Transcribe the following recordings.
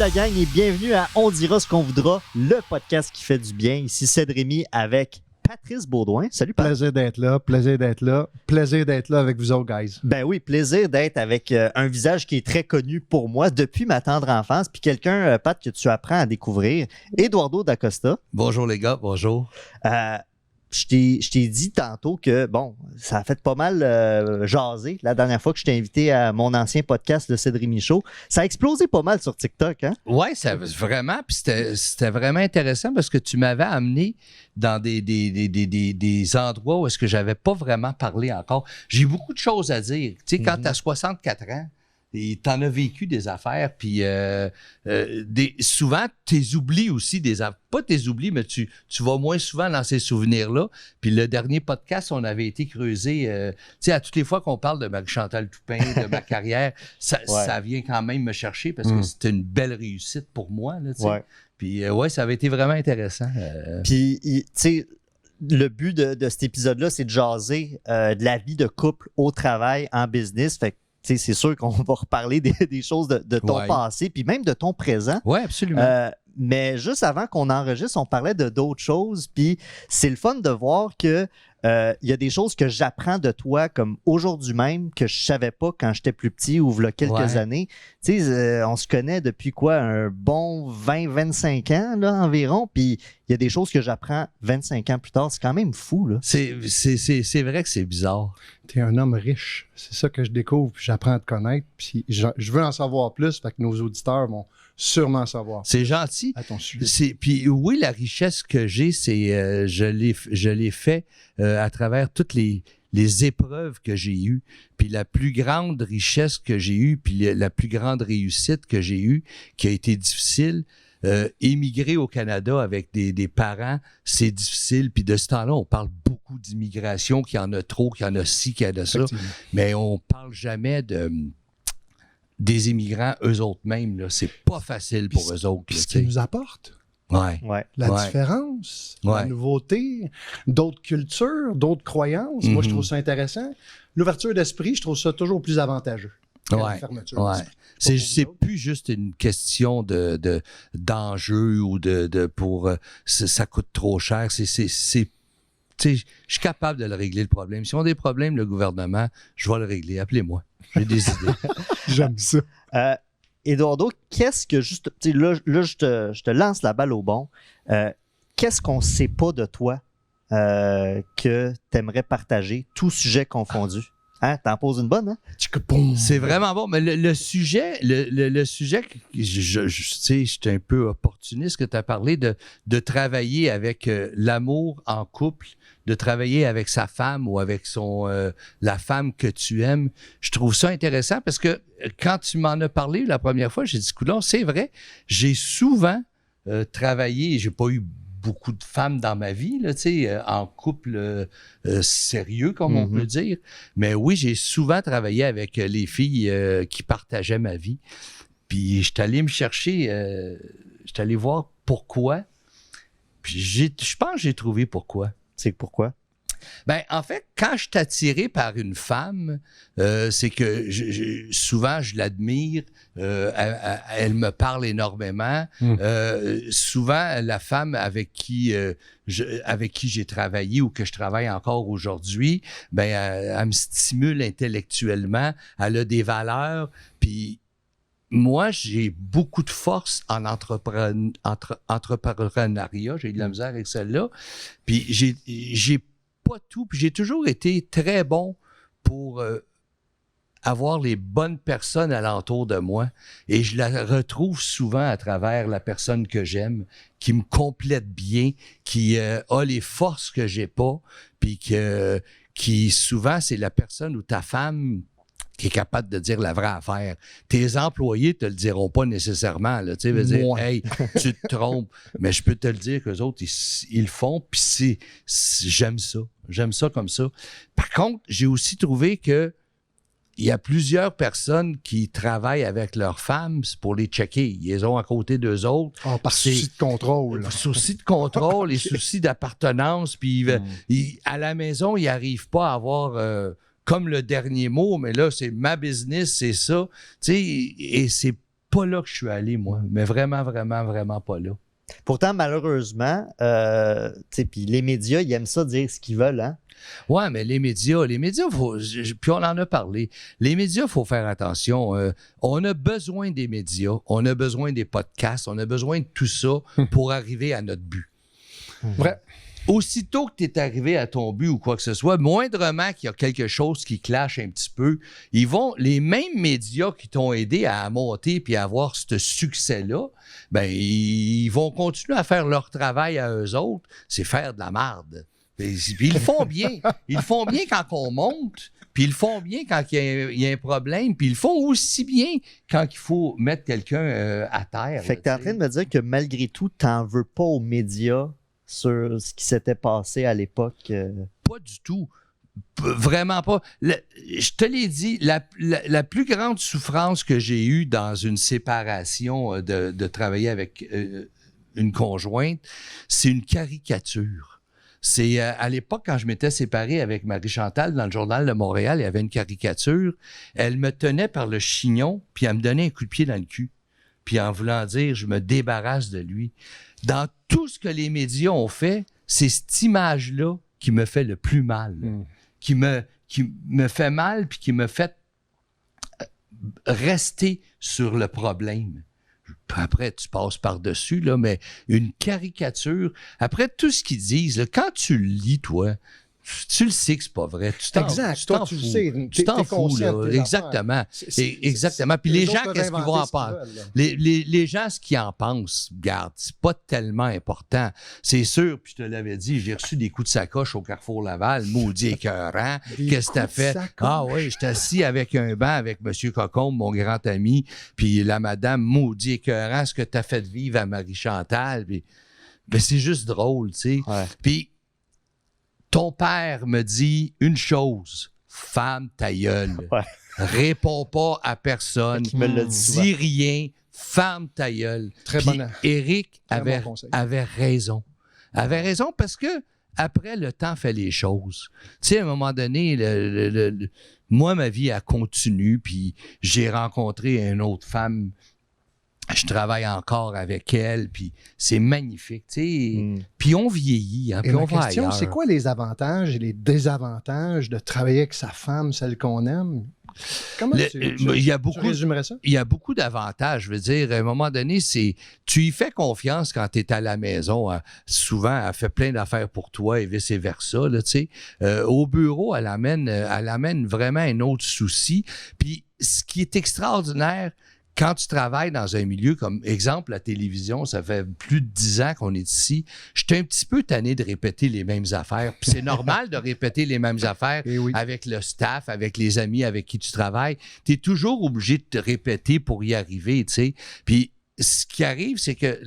la gang et bienvenue à On dira ce qu'on voudra, le podcast qui fait du bien. Ici Céd Rémy avec Patrice Beaudoin. Salut Pat. Plaisir d'être là, plaisir d'être là avec vous autres, guys. Ben oui, plaisir d'être avec un visage qui est très connu pour moi depuis ma tendre enfance, puis quelqu'un, Pat, que tu apprends à découvrir, Eduardo D'Acosta. Bonjour les gars, bonjour. Je t'ai dit tantôt que, bon, ça a fait pas mal jaser la dernière fois que je t'ai invité à mon ancien podcast, le Céd Rémy Show. Ça a explosé pas mal sur TikTok, hein? Oui, vraiment, puis c'était vraiment intéressant parce que tu m'avais amené dans des endroits où est-ce que j'avais pas vraiment parlé encore. J'ai beaucoup de choses à dire. Tu sais, quand tu as 64 ans, et t'en as vécu des affaires, puis souvent, t'es oublies aussi des affaires. Pas t'es oublies, mais tu vas moins souvent dans ces souvenirs-là. Puis le dernier podcast, on avait été creusé, tu sais, à toutes les fois qu'on parle de Marie-Chantal Toupin, de ma carrière, ça vient quand même me chercher parce que c'était une belle réussite pour moi, là, tu sais. Ouais. Puis ça avait été vraiment intéressant. Puis, tu sais, le but de cet épisode-là, c'est de jaser de la vie de couple au travail, en business. Fait que, tu sais, c'est sûr qu'on va reparler des choses de ton passé, puis même de ton présent. Oui, absolument. Mais juste avant qu'on enregistre, on parlait de d'autres choses, puis c'est le fun de voir que il y a des choses que j'apprends de toi, comme aujourd'hui même, que je savais pas quand j'étais plus petit ou il y a quelques années. Tu sais, on se connaît depuis quoi, un bon 20-25 ans là, environ, puis il y a des choses que j'apprends 25 ans plus tard. C'est quand même fou, là. C'est vrai que c'est bizarre. T'es un homme riche. C'est ça que je découvre, puis j'apprends à te connaître, puis je veux en savoir plus, fait que nos auditeurs vont sûrement savoir. C'est gentil. À ton sujet. Puis oui, la richesse que j'ai, c'est je l'ai fait à travers toutes les épreuves que j'ai eues. Puis la plus grande richesse que j'ai eue, puis la plus grande réussite que j'ai eue, qui a été difficile, émigrer au Canada avec des parents, c'est difficile. Puis de ce temps-là, on parle beaucoup d'immigration, qu'il y en a trop, qu'il y en a ci, qu'il y en a ça. Mais on parle jamais des immigrants eux-mêmes. Là. C'est pas facile pour eux autres. Puis ce qu'ils nous apportent. Ouais. La différence, la nouveauté, d'autres cultures, d'autres croyances. Moi, je trouve ça intéressant. L'ouverture d'esprit, je trouve ça toujours plus avantageux. La fermeture d'esprit. C'est plus juste une question d'enjeu ou pour ça coûte trop cher. Je suis capable de le régler, le problème. Si on a des problèmes, le gouvernement, je vais le régler. Appelez-moi. J'ai des idées. J'aime ça. Eduardo, qu'est-ce que juste... Là, je te lance la balle au bon. Qu'est-ce qu'on ne sait pas de toi que tu aimerais partager, tout sujet confondu? Hein? T'en poses une bonne, hein? C'est vraiment bon. Mais le sujet, le sujet, je sais, je suis un peu opportuniste que tu as parlé de travailler avec l'amour en couple, de travailler avec sa femme ou avec la femme que tu aimes. Je trouve ça intéressant parce que quand tu m'en as parlé la première fois, j'ai dit, coudonc, c'est vrai, j'ai souvent travaillé, j'ai pas eu beaucoup de femmes dans ma vie, là, en couple sérieux, comme on peut dire. Mais oui, j'ai souvent travaillé avec les filles qui partageaient ma vie. Puis je suis allé me chercher, je suis allé voir pourquoi. Puis je pense que j'ai trouvé pourquoi. C'est pourquoi? Ben, en fait, quand je suis attiré par une femme, c'est que souvent je l'admire, elle me parle énormément. Souvent, la femme avec qui j'ai travaillé ou que je travaille encore aujourd'hui, ben, elle me stimule intellectuellement, elle a des valeurs, puis moi, j'ai beaucoup de force en entrepreneuriat. J'ai eu de la misère avec celle-là. Puis j'ai pas tout. Puis j'ai toujours été très bon pour avoir les bonnes personnes alentour de moi. Et je la retrouve souvent à travers la personne que j'aime, qui me complète bien, qui a les forces que j'ai pas, puis qui souvent, c'est la personne ou ta femme qui est capable de dire la vraie affaire. Tes employés te le diront pas nécessairement. Là, tu sais, veux dire, hey, tu te trompes. Mais je peux te le dire qu'eux autres, ils le font, puis j'aime ça. J'aime ça comme ça. Par contre, j'ai aussi trouvé que il y a plusieurs personnes qui travaillent avec leurs femmes pour les checker. Ils les ont à côté d'eux autres. Par souci de contrôle. Souci de contrôle et souci d'appartenance. Puis à la maison, ils n'arrivent pas à avoir... comme le dernier mot, mais là, c'est ma business, c'est ça. Tu sais, et c'est pas là que je suis allé, moi. Mais vraiment, vraiment, vraiment pas là. Pourtant, malheureusement, puis les médias, ils aiment ça dire ce qu'ils veulent, hein? Ouais, mais les médias, puis on en a parlé. Les médias, il faut faire attention. On a besoin des médias, on a besoin des podcasts, on a besoin de tout ça pour arriver à notre but. Vrai. Aussitôt que tu es arrivé à ton but ou quoi que ce soit, moindrement qu'il y a quelque chose qui clash un petit peu, les mêmes médias qui t'ont aidé à monter puis à avoir ce succès-là, ben ils vont continuer à faire leur travail à eux autres, c'est faire de la marde. Puis ils le font bien. Ils le font bien quand on monte, puis ils le font bien quand il y a un problème, puis ils le font aussi bien quand il faut mettre quelqu'un à terre. Fait que tu es en train de me dire que malgré tout, tu n'en veux pas aux médias sur ce qui s'était passé à l'époque? Pas du tout. Vraiment pas. Je te l'ai dit, la plus grande souffrance que j'ai eue dans une séparation de travailler avec une conjointe, c'est une caricature. C'est à l'époque, quand je m'étais séparé avec Marie-Chantal dans le Journal de Montréal, il y avait une caricature. Elle me tenait par le chignon, puis elle me donnait un coup de pied dans le cul. Puis en voulant dire, je me débarrasse de lui. Dans tout ce que les médias ont fait, c'est cette image-là qui me fait le plus mal. Qui me fait mal, puis qui me fait rester sur le problème. Après, tu passes par-dessus, là, mais une caricature, après tout ce qu'ils disent, là, quand tu le lis, toi, tu le sais que c'est pas vrai. Tu t'en fous. Tu t'en fous, là. Exactement. Exactement. Puis les gens, qu'est-ce qu'ils vont en penser? Les gens, ce qu'ils en pensent, regarde, c'est pas tellement important. C'est sûr, puis je te l'avais dit, j'ai reçu des coups de sacoche au Carrefour Laval, maudit écœurant. Qu'est-ce que t'as fait? Ah oui, j'étais assis avec un banc avec M. Cocombe, mon grand ami, puis la madame, maudit écœurant, ce que t'as fait vivre à Marie-Chantal. Puis, ben, c'est juste drôle, tu sais. Ouais. Puis, ton père me dit une chose, femme ta gueule. Ouais. Réponds pas à personne. Qui me l'a dit souvent. Dis rien, ferme ta gueule. Très Puis bon. Éric Très avait bon conseil. raison. Avait raison parce que après, le temps fait les choses. Tu sais, à un moment donné, moi, ma vie a continué, puis j'ai rencontré une autre femme. Je travaille encore avec elle, puis c'est magnifique, tu sais. Puis on vieillit, hein, puis on va ailleurs. C'est quoi les avantages et les désavantages de travailler avec sa femme, celle qu'on aime? Comment tu résumerais ça? Il y a beaucoup d'avantages. Je veux dire, à un moment donné, tu y fais confiance quand tu es à la maison. Hein. Souvent, elle fait plein d'affaires pour toi et vice-versa. Là, tu sais. Au bureau, elle amène vraiment un autre souci. Puis, ce qui est extraordinaire, quand tu travailles dans un milieu comme, exemple, la télévision, ça fait plus de 10 ans qu'on est ici, je suis un petit peu tanné de répéter les mêmes affaires. Puis c'est normal de répéter les mêmes affaires avec le staff, avec les amis avec qui tu travailles. Tu es toujours obligé de te répéter pour y arriver, tu sais. Puis ce qui arrive, c'est que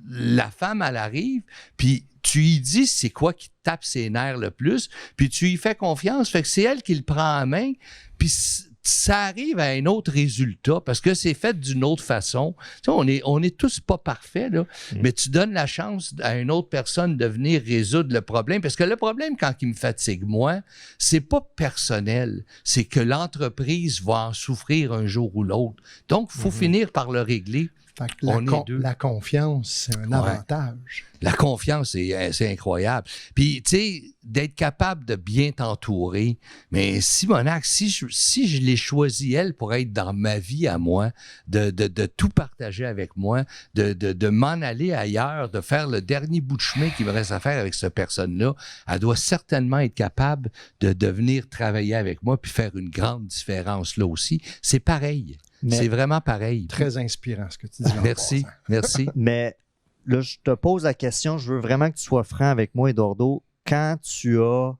la femme, elle arrive, puis tu y dis c'est quoi qui te tape ses nerfs le plus, puis tu y fais confiance, fait que c'est elle qui le prend en main, puis ça arrive à un autre résultat parce que c'est fait d'une autre façon. Tu sais, on est tous pas parfaits, là, mais tu donnes la chance à une autre personne de venir résoudre le problème. Parce que le problème, quand il me fatigue, moi, c'est pas personnel. C'est que l'entreprise va en souffrir un jour ou l'autre. Donc, il faut finir par le régler. Fait que la confiance, c'est un avantage. La confiance, c'est incroyable. Puis, tu sais, d'être capable de bien t'entourer. Mais Simonac, si je l'ai choisi, elle, pour être dans ma vie à moi, de tout partager avec moi, de m'en aller ailleurs, de faire le dernier bout de chemin qu'il me reste à faire avec cette personne-là, elle doit certainement être capable de venir travailler avec moi puis faire une grande différence là aussi. C'est pareil. C'est vraiment pareil. Très inspirant ce que tu dis. Merci. Mais là, je te pose la question, je veux vraiment que tu sois franc avec moi, Eduardo. Quand tu as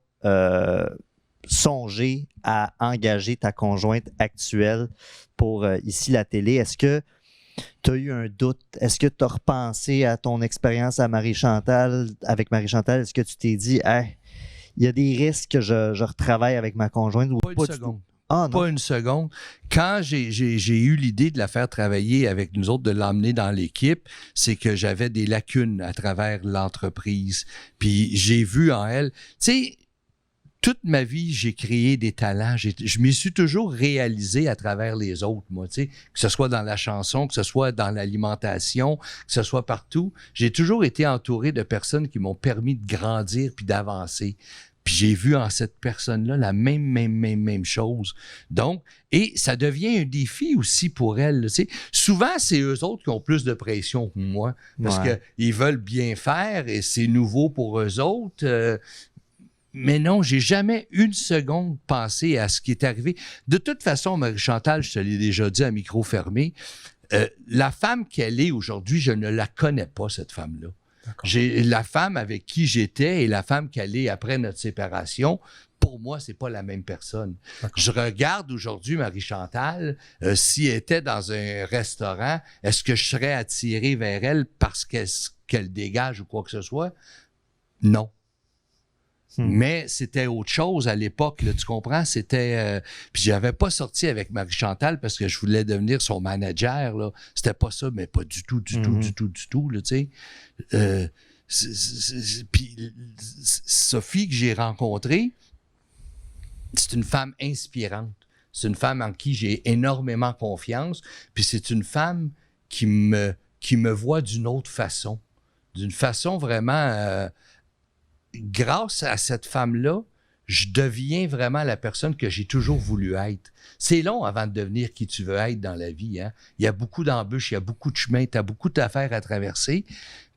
songé à engager ta conjointe actuelle pour ici la télé, est-ce que tu as eu un doute? Est-ce que tu as repensé à ton expérience avec Marie-Chantal? Est-ce que tu t'es dit, hey, il y a des risques que je retravaille avec ma conjointe? Ou pas une seconde. Ah, non. Pas une seconde. Quand j'ai eu l'idée de la faire travailler avec nous autres, de l'emmener dans l'équipe, c'est que j'avais des lacunes à travers l'entreprise. Puis j'ai vu en elle, tu sais, toute ma vie, j'ai créé des talents. Je m'y suis toujours réalisé à travers les autres, moi, tu sais, que ce soit dans la chanson, que ce soit dans l'alimentation, que ce soit partout. J'ai toujours été entouré de personnes qui m'ont permis de grandir puis d'avancer. Puis j'ai vu en cette personne-là la même chose. Donc, et ça devient un défi aussi pour elle. Tu sais. Souvent, c'est eux autres qui ont plus de pression que moi parce qu'ils veulent bien faire et c'est nouveau pour eux autres. Mais non, j'ai jamais une seconde pensé à ce qui est arrivé. De toute façon, Marie-Chantal, je te l'ai déjà dit à micro fermé, la femme qu'elle est aujourd'hui, je ne la connais pas, cette femme-là. J'ai la femme avec qui j'étais et la femme qu'elle est après notre séparation, pour moi, c'est pas la même personne. Je regarde aujourd'hui Marie-Chantal, si elle était dans un restaurant, est-ce que je serais attiré vers elle parce qu'elle dégage ou quoi que ce soit? Non. Mais c'était autre chose à l'époque, là, tu comprends? C'était... puis j'avais pas sorti avec Marie-Chantal parce que je voulais devenir son manager, là. C'était pas ça, mais pas du tout, du tout, là, tu sais. Puis Sophie que j'ai rencontrée, c'est une femme inspirante. C'est une femme en qui j'ai énormément confiance. Puis c'est une femme qui me voit d'une autre façon. D'une façon vraiment... grâce à cette femme-là, je deviens vraiment la personne que j'ai toujours voulu être. C'est long avant de devenir qui tu veux être dans la vie. Hein? Il y a beaucoup d'embûches, il y a beaucoup de chemins, tu as beaucoup d'affaires à traverser.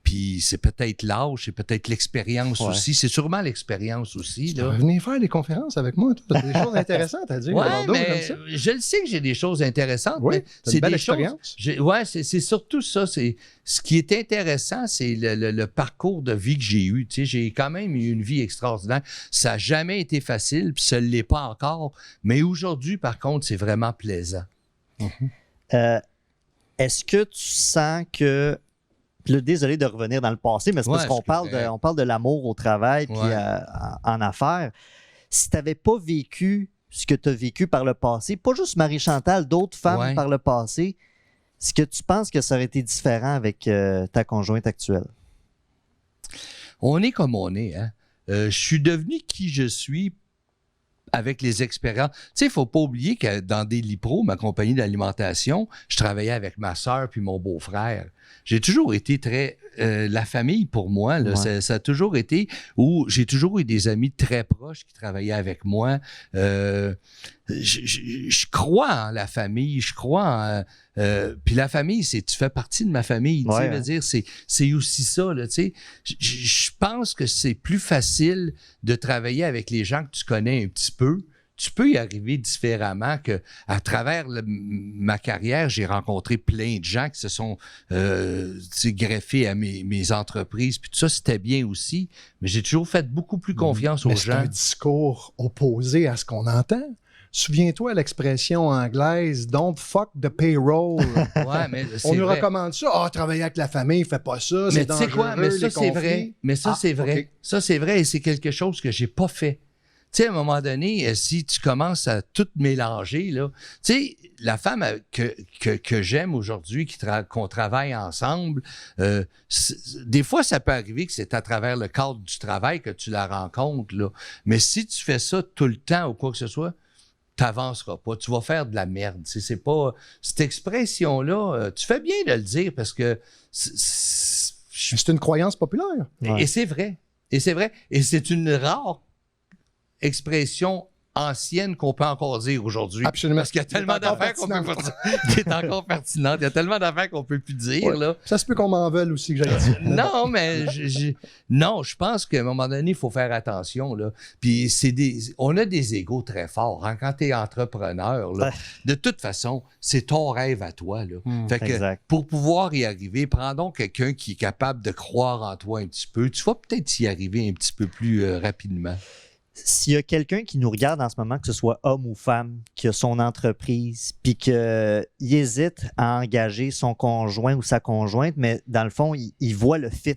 Puis c'est peut-être l'âge, c'est peut-être l'expérience aussi. C'est sûrement l'expérience aussi. Tu vas venir faire des conférences avec moi. Tu as des choses intéressantes à dire. Oui, mais je le sais que j'ai des choses intéressantes. Oui, mais c'est une belle expérience. Oui, c'est surtout ça. Ce qui est intéressant, c'est le parcours de vie que j'ai eu. Tu sais, j'ai quand même eu une vie extraordinaire. Ça n'a jamais été facile, puis ça ne l'est pas encore. Mais aujourd'hui, par contre, c'est vraiment plaisant. Est-ce que tu sens que... Désolé de revenir dans le passé, mais c'est parce qu'on parle de l'amour au travail puis en affaires. Si tu n'avais pas vécu ce que tu as vécu par le passé, pas juste Marie-Chantal, d'autres femmes par le passé, est-ce que tu penses que ça aurait été différent avec ta conjointe actuelle? On est comme on est. Hein? Je suis devenu qui je suis avec les expériences. Tu sais, il ne faut pas oublier que dans Daily Pro, ma compagnie d'alimentation, je travaillais avec ma sœur puis mon beau-frère. J'ai toujours été très... la famille, pour moi, là, ça a toujours été où j'ai toujours eu des amis très proches qui travaillaient avec moi. Je crois en la famille, je crois en... puis la famille, tu fais partie de ma famille. Tu sais, dire, c'est aussi ça. Là, tu sais. Je pense que c'est plus facile de travailler avec les gens que tu connais un petit peu. Tu peux y arriver différemment que à travers ma carrière, j'ai rencontré plein de gens qui se sont greffés à mes entreprises. Puis tout ça, c'était bien aussi. Mais j'ai toujours fait beaucoup plus confiance aux gens. C'est un discours opposé à ce qu'on entend. Souviens-toi l'expression anglaise « don't fuck the payroll ». Mais on nous recommande ça. « Ah, travailler avec la famille, fais pas ça, c'est dangereux, quoi? Mais ça, c'est vrai. Mais ça, c'est vrai. Okay. Ça, c'est vrai et c'est quelque chose que j'ai pas fait. Tu sais, à un moment donné, si tu commences à tout mélanger, là, tu sais, la femme que j'aime aujourd'hui, qu'on travaille ensemble, des fois, ça peut arriver que c'est à travers le cadre du travail que tu la rencontres, là. Mais si tu fais ça tout le temps ou quoi que ce soit, t'avanceras pas. Tu vas faire de la merde. C'est pas... Cette expression-là, tu fais bien de le dire parce que... C'est une croyance populaire. Et c'est vrai. Et c'est vrai. Et c'est une rare expression ancienne qu'on peut encore dire aujourd'hui. Absolument. Parce qu'il y a tellement d'affaires qu'on peut pas dire, qui est encore pertinente. Il y a tellement d'affaires qu'on peut plus dire. Là. Ça se peut qu'on m'en veuille aussi que j'aille dire. Non, mais je pense qu'à un moment donné, il faut faire attention. Là. Puis on a des égos très forts. Hein? Quand tu es entrepreneur, là, de toute façon, c'est ton rêve à toi. Là. Fait que pour pouvoir y arriver, prends donc quelqu'un qui est capable de croire en toi un petit peu. Tu vas peut-être y arriver un petit peu plus rapidement. S'il y a quelqu'un qui nous regarde en ce moment, que ce soit homme ou femme, qui a son entreprise, puis qu'il hésite à engager son conjoint ou sa conjointe, mais dans le fond, il voit le fit,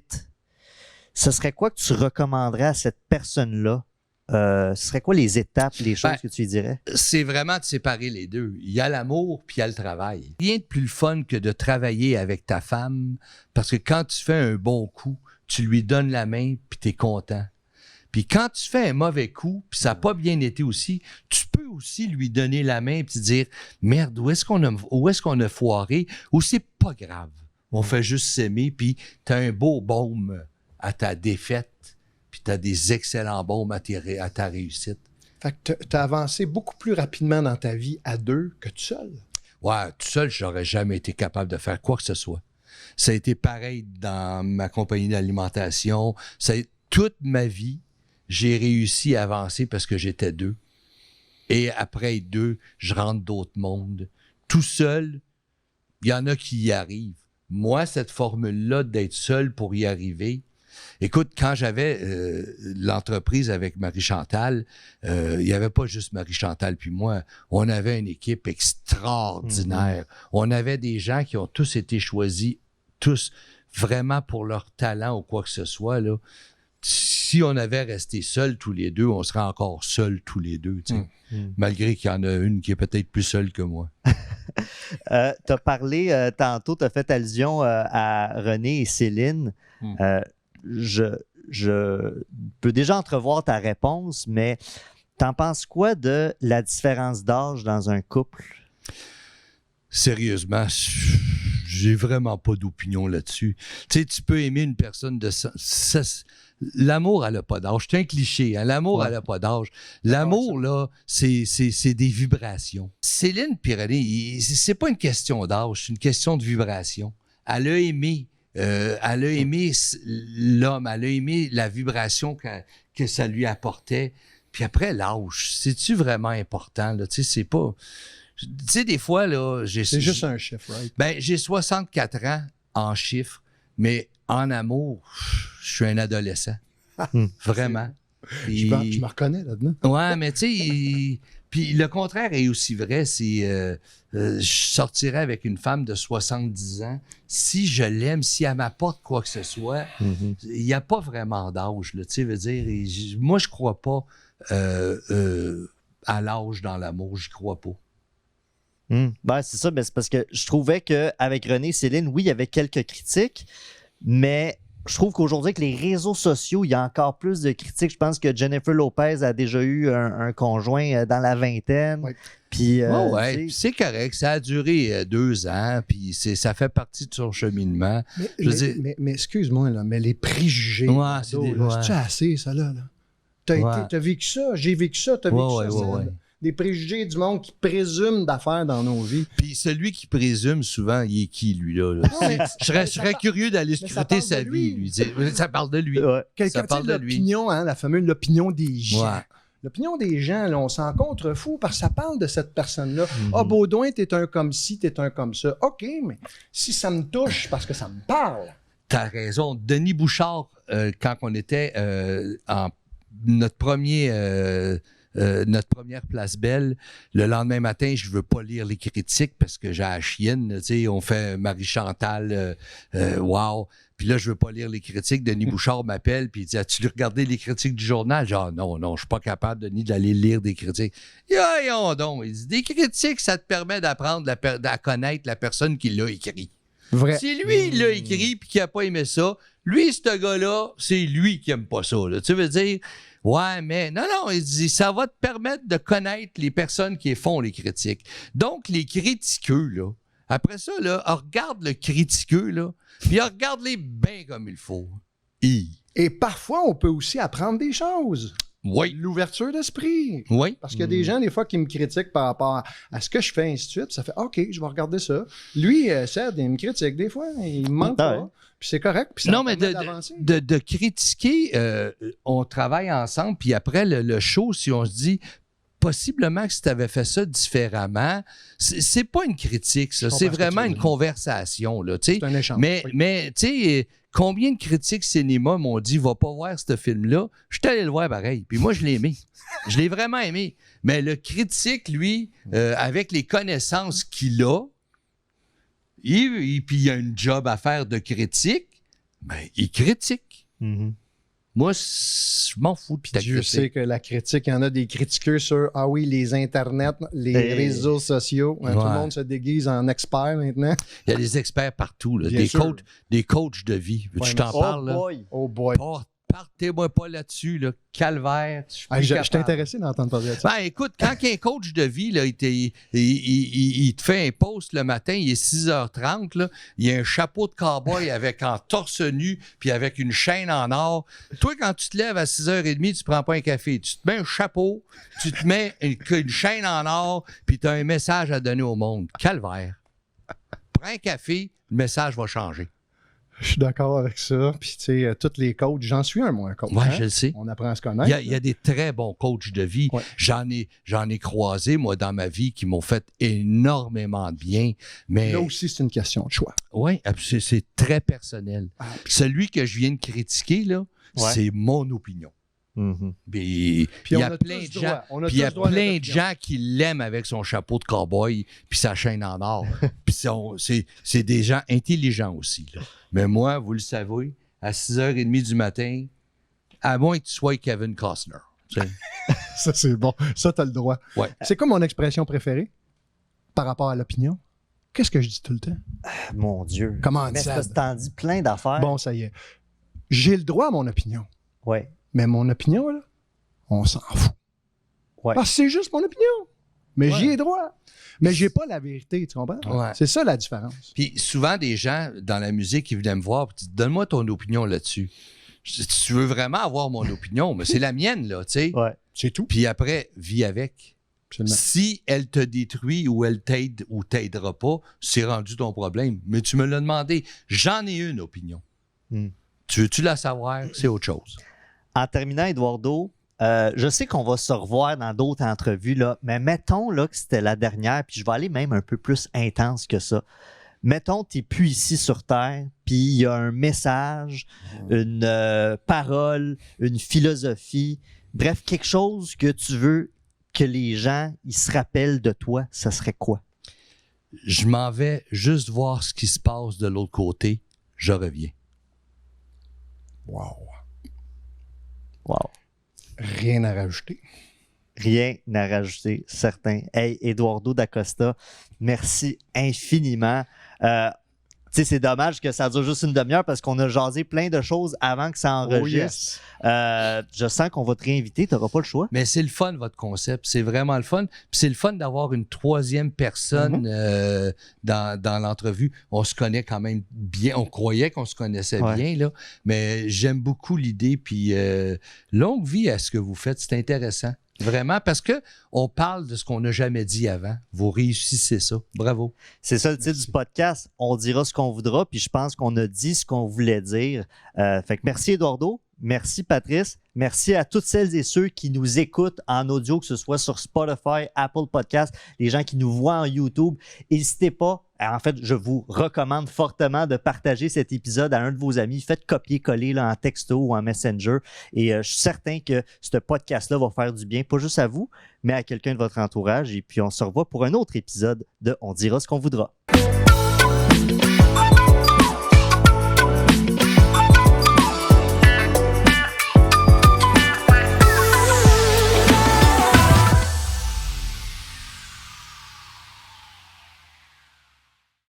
ce serait quoi que tu recommanderais à cette personne-là? Ce serait quoi les étapes, les choses que tu lui dirais? C'est vraiment de séparer les deux. Il y a l'amour, puis il y a le travail. Rien de plus le fun que de travailler avec ta femme, parce que quand tu fais un bon coup, tu lui donnes la main, puis tu es content. Puis quand tu fais un mauvais coup, puis ça n'a pas bien été aussi, tu peux aussi lui donner la main puis dire « Merde, où est-ce qu'on a foiré? » Ou c'est pas grave. On fait juste s'aimer, puis tu as un beau baume à ta défaite, puis tu as des excellents baumes à ta réussite. Fait que tu as avancé beaucoup plus rapidement dans ta vie à deux que tout seul. Ouais, tout seul, j'aurais jamais été capable de faire quoi que ce soit. Ça a été pareil dans ma compagnie d'alimentation. Toute ma vie, j'ai réussi à avancer parce que j'étais deux. Et après deux, je rentre d'autres mondes. Tout seul, il y en a qui y arrivent. Moi, cette formule-là d'être seul pour y arriver, écoute, quand j'avais l'entreprise avec Marie-Chantal, il n'y avait pas juste Marie-Chantal puis moi. On avait une équipe extraordinaire. On avait des gens qui ont tous été choisis, tous vraiment pour leur talent ou quoi que ce soit, là. Si on avait resté seuls tous les deux, on serait encore seuls tous les deux, tu sais. Malgré qu'il y en a une qui est peut-être plus seule que moi. Tu as parlé tantôt, tu as fait allusion à René et Céline. Je peux déjà entrevoir ta réponse, mais t'en penses quoi de la différence d'âge dans un couple? Sérieusement, j'ai vraiment pas d'opinion là-dessus. Tu sais, tu peux aimer une personne de ça. L'amour, elle n'a pas d'âge. C'est un cliché. Hein? L'amour, elle n'a pas d'âge. L'amour, là, c'est des vibrations. Céline Pirelli, c'est pas une question d'âge, c'est une question de vibration. Elle a aimé l'homme, elle a aimé la vibration que ça lui apportait. Puis après, l'âge, c'est-tu vraiment important? Là? Tu sais, c'est pas... Tu sais, des fois, là... C'est juste un chiffre, right? Ben, j'ai 64 ans en chiffres, mais en amour, je suis un adolescent. Vraiment. Je me reconnais là-dedans. Ouais, mais tu sais... Puis le contraire est aussi vrai, c'est... je sortirais avec une femme de 70 ans. Si je l'aime, si elle m'apporte quoi que ce soit, il n'y a pas vraiment d'âge, là, tu sais, veut dire... moi, je crois pas à l'âge dans l'amour, j'y crois pas. Ben, c'est ça, ben, c'est parce que je trouvais qu'avec René et Céline, oui, il y avait quelques critiques, mais je trouve qu'aujourd'hui, avec les réseaux sociaux, il y a encore plus de critiques. Je pense que Jennifer Lopez a déjà eu un conjoint dans la vingtaine. Oui. Puis, c'est correct. Ça a duré 2 ans, puis ça fait partie de son cheminement. Mais excuse-moi, là, mais les préjugés, c'est-tu assez, ça, là? T'as vécu ça, j'ai vécu ça, t'as vécu ça. Des préjugés du monde qui présument d'affaires dans nos vies. Puis celui qui présume souvent, il est qui, lui-là? Je serais curieux d'aller scruter sa vie, lui. Ça parle de lui. Ouais. Ça parle de l'opinion, hein, la fameuse l'opinion des gens. Ouais. L'opinion des gens, là, on s'en contrefou parce que ça parle de cette personne-là. Ah, Baudouin, t'es un comme ci, t'es un comme ça. OK, mais si ça me touche, parce que ça me parle. T'as raison. Denis Bouchard, quand on était en notre première place belle, le lendemain matin, je veux pas lire les critiques parce que j'ai la chienne, tu sais, on fait Marie-Chantal, wow. Puis là, je veux pas lire les critiques. Denis Bouchard m'appelle puis il dit « As-tu regardé les critiques du journal? » Genre « Non, je suis pas capable, Denis, d'aller lire des critiques. » Voyons donc. Il dit « Des critiques, ça te permet d'apprendre à connaître la personne qui l'a écrit. » Vrai. Si lui, il l'a écrit puis qu'il a pas aimé ça, lui, ce gars-là, c'est lui qui aime pas ça. Là. Tu veux dire... Ouais, mais non, il dit, ça va te permettre de connaître les personnes qui font les critiques. Donc, les critiqueux, là, après ça, là, regarde le critiqueux, là, puis regarde-les bien comme il faut. Et parfois, on peut aussi apprendre des choses. Oui. L'ouverture d'esprit. Oui. Parce qu'il y a des gens, des fois, qui me critiquent par rapport à ce que je fais, ainsi de suite. Ça fait, OK, je vais regarder ça. Lui, Ced, il me critique des fois. Il me manque pas. Puis c'est correct. Puis ça mais de critiquer, on travaille ensemble. Puis après le show, si on se dit, possiblement que si tu avais fait ça différemment, c'est pas une critique, ça. C'est vraiment une conversation. Là, c'est un échange. Mais tu sais, combien de critiques cinéma m'ont dit, va pas voir ce film-là? Je suis allé le voir pareil. Puis moi, je l'ai aimé. Je l'ai vraiment aimé. Mais le critique, lui, avec les connaissances qu'il a, puis il a une job à faire de critique, ben, il critique. Moi, je m'en fous de ta critique. Je sais que la critique, il y en a des critiqueux sur, les internets, les réseaux sociaux. Tout le monde se déguise en expert maintenant. Il y a des experts partout, là. Des coachs de vie. Tu t'en parles, là? Oh boy. Partez-moi pas là-dessus, là. Calvaire. Je suis intéressé d'entendre parler de ça. Ben, écoute, quand un coach de vie, là, il te fait un post le matin, il est 6h30, là, il a un chapeau de cow-boy avec en torse nu puis avec une chaîne en or. Toi, quand tu te lèves à 6h30, tu prends pas un café. Tu te mets un chapeau, tu te mets une chaîne en or puis tu as un message à donner au monde. Calvaire. Prends un café, le message va changer. Je suis d'accord avec ça. Puis, tu sais, tous les coachs, j'en suis un, moi, un coach. Oui, je le sais. On apprend à se connaître. Il y a des très bons coachs de vie. Ouais. J'en ai croisé, moi, dans ma vie, qui m'ont fait énormément de bien. Mais Là aussi, c'est une question de choix. oui, c'est très personnel. Celui que je viens de critiquer, là, c'est mon opinion. Mhm. Puis il y a plein de gens, puis il y a plein de gens qui l'aiment avec son chapeau de cow-boy puis sa chaîne en or. Puis c'est des gens intelligents aussi, là. Mais moi, vous le savez, à 6h30 du matin, à moins que tu sois Kevin Costner. Tu sais. Ça, c'est bon. Ça, t'as le droit. Ouais. C'est quoi mon expression préférée par rapport à l'opinion? Qu'est-ce que je dis tout le temps? Mon Dieu. Comment Mais c'est ça? parce que t'en dis plein d'affaires. Bon, ça y est. J'ai le droit à mon opinion. Ouais. Mais mon opinion, là, on s'en fout. Ouais. Parce que c'est juste mon opinion. Mais Ouais. j'y ai droit. Mais j'ai pas la vérité, tu comprends? Ouais. C'est ça la différence. Puis souvent, des gens dans la musique, ils venaient me voir et disent donne-moi ton opinion là-dessus. Je dis, tu veux vraiment avoir mon opinion, mais c'est la mienne, là, tu sais. Ouais. C'est tout. Puis après, vis avec. Absolument. Si elle te détruit ou elle t'aide ou t'aidera pas, c'est rendu ton problème. Mais tu me l'as demandé. J'en ai une opinion. Hmm. Tu veux-tu la savoir? C'est autre chose. En terminant, Eduardo, je sais qu'on va se revoir dans d'autres entrevues, là, mais mettons là, que c'était la dernière, puis je vais aller même un peu plus intense que ça. Mettons, tu n'es plus ici sur Terre, puis il y a un message, une parole, une philosophie, bref, quelque chose que tu veux que les gens ils se rappellent de toi, ça serait quoi? Je m'en vais juste voir ce qui se passe de l'autre côté. Je reviens. Wow. Wow. Rien à rajouter. Rien à rajouter, certain. Hey, Eduardo D'Acosta, merci infiniment. Tu sais, c'est dommage que ça dure juste une demi-heure parce qu'on a jasé plein de choses avant que ça enregistre. Oh, yes. Je sens qu'on va te réinviter, tu n'auras pas le choix. Mais c'est le fun, votre concept. C'est vraiment le fun. Puis c'est le fun d'avoir une troisième personne dans l'entrevue. On se connaît quand même bien. On croyait qu'on se connaissait bien, là. Mais j'aime beaucoup l'idée. Puis longue vie à ce que vous faites. C'est intéressant. Vraiment, parce que on parle de ce qu'on n'a jamais dit avant. Vous réussissez ça. Bravo. C'est ça le titre du podcast. On dira ce qu'on voudra, puis je pense qu'on a dit ce qu'on voulait dire. Fait que merci, Eduardo. Merci, Patrice. Merci à toutes celles et ceux qui nous écoutent en audio, que ce soit sur Spotify, Apple Podcasts, les gens qui nous voient en YouTube. N'hésitez pas. En fait, je vous recommande fortement de partager cet épisode à un de vos amis. Faites copier-coller là, en texto ou en Messenger. Et je suis certain que ce podcast-là va faire du bien, pas juste à vous, mais à quelqu'un de votre entourage. Et puis, on se revoit pour un autre épisode de On dira ce qu'on voudra.